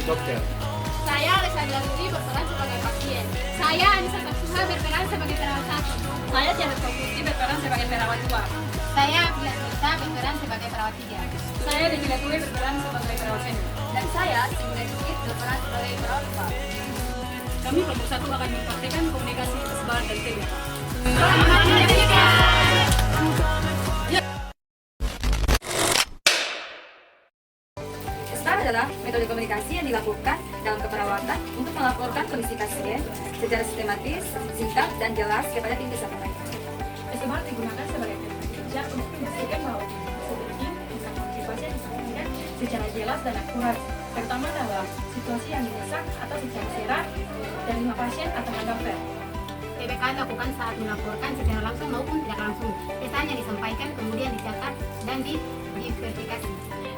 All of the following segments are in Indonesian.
dokter. Saya Alessandra Luri berperan sebagai pasien. Saya Anissa Saksuha berperan sebagai perawat 1. Saya Tiara Kaupusi berperan sebagai perawat 2. Saya Abdullah Nisa berperan sebagai perawat 3. Saya Devila Tue berperan sebagai perawat senior. Dan saya Simula Dukit berperan sebagai perawat 4. Kami kelompok 1 akan mempraktikkan komunikasi tersebar dan TBK. Selamat menyaksikan. STAR adalah metode komunikasi yang dilakukan dalam keperawatan untuk melaporkan kondisi pasien secara sistematis, singkat, dan jelas kepada tim kesehatan. STAR digunakan sebagai teknik kerja untuk memastikan bahwa seperti informasi pasien disampaikan secara jelas dan akurat, terutama dalam situasi yang mendesak atau secara syarat dari pasien atau mendaftar. TBK dilakukan saat melaporkan secara langsung maupun tidak langsung. Pesannya disampaikan, kemudian dicatat dan diverifikasi.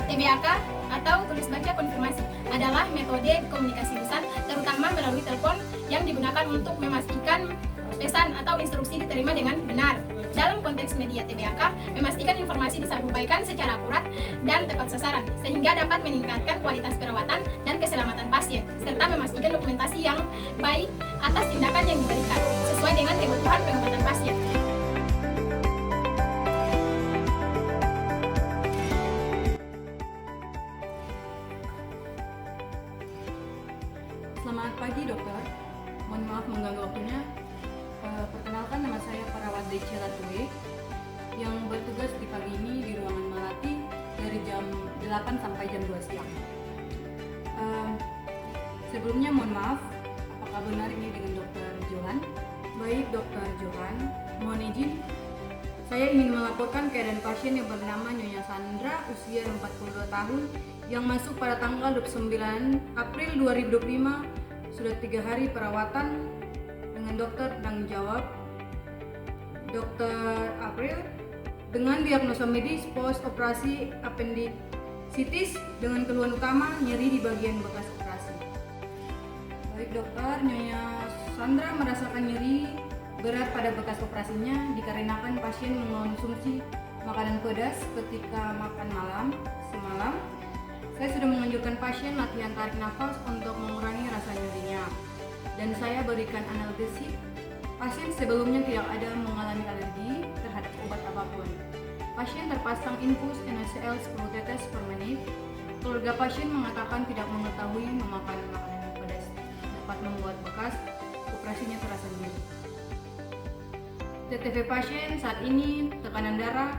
TBK atau tulis baca konfirmasi adalah metode komunikasi lisan, terutama melalui telepon yang digunakan untuk memastikan pesan atau instruksi diterima dengan benar. Dalam konteks media TBK, memastikan informasi disampaikan secara akurat dan tepat sasaran, sehingga dapat meningkatkan kualitas perawatan dan keselamatan pasien, serta memastikan dokumentasi yang baik atas tindakan yang diberikan, sesuai dengan kebutuhan pengobatan pasien. Selamat pagi dokter, mohon maaf mengganggu waktunya. Perkenalkan, nama saya perawat Devila Tue yang bertugas di pagi ini di ruangan Melati dari jam 8 sampai jam 2 siang. Sebelumnya mohon maaf, apakah benar ini dengan dokter Johan? Baik dokter Johan, mohon izin. Saya ingin melaporkan keadaan pasien yang bernama Nyonya Sandra, usia 42 tahun, yang masuk pada tanggal 29 April 2025, sudah 3 hari perawatan dengan dokter tanggung jawab Dr. April dengan diagnosa medis post operasi appendicitis dengan keluhan utama nyeri di bagian bekas operasi. Baik dokter, Nyonya Sandra merasakan nyeri berat pada bekas operasinya dikarenakan pasien mengonsumsi makanan pedas ketika makan malam semalam. Saya sudah menganjurkan pasien latihan tarik nafas untuk mengurangi rasa nyerinya, dan saya berikan analgesik. Pasien sebelumnya tidak ada mengalami alergi terhadap obat apapun. Pasien terpasang infus NaCl 10 tetes per menit. Keluarga pasien mengatakan tidak mengetahui memakan makanan yang pedas dapat membuat bekas operasinya terasa nyeri. TTV pasien saat ini tekanan darah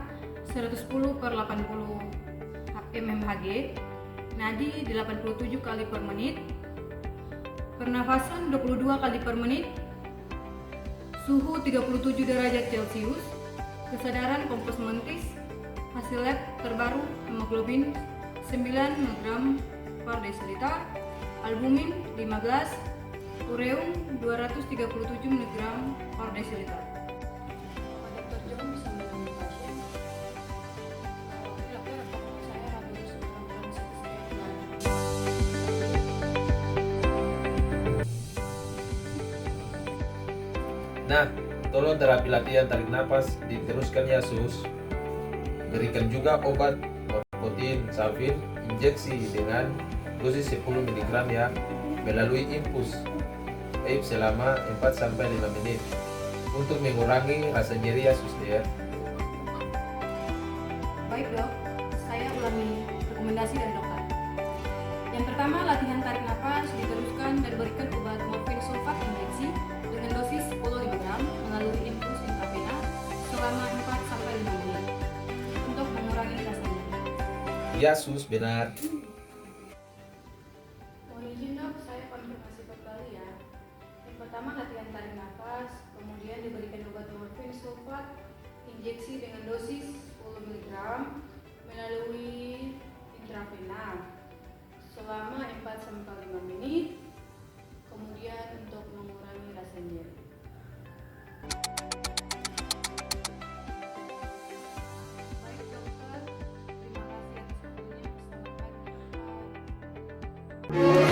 110/80 mmHg, nadi 87 kali per menit, pernafasan 22 kali per menit, suhu 37 derajat Celcius, kesadaran kompos mentis, hasil lab terbaru hemoglobin 9 mg per desiliter, albumin 15, ureum 237 mg per desiliter. Dokter John bisa menemui pasien. Dokter, saya harus Nah, tolong terapi latihan tarik nafas diteruskan ya sus. Berikan juga obat norkotin sulfit injeksi dengan dosis 10 mg ya, melalui infus vape selama 4-5 menit untuk mengurangi rasa nyeri ya sus ya. Baik dok, saya ulangi rekomendasi dari dokter. Yang pertama, latihan tarik nafas diteruskan dan berikan obat morfin sulfat injeksi dengan dosis 10 mg melalui infus intravena selama 4-5 menit untuk mengurangi rasa nyeri. Ya sus, benar. Mohon izin dok, saya konfirmasi kembali ya. Yang pertama, latihan tarik nafas, kemudian diberikan obat morfin sulfat injeksi dengan dosis 10 mg melalui intravena selama 4-5 menit, kemudian untuk mengurangi rasa nyeri. Baik dokter, terima kasih atas waktunya. Selamat pagi.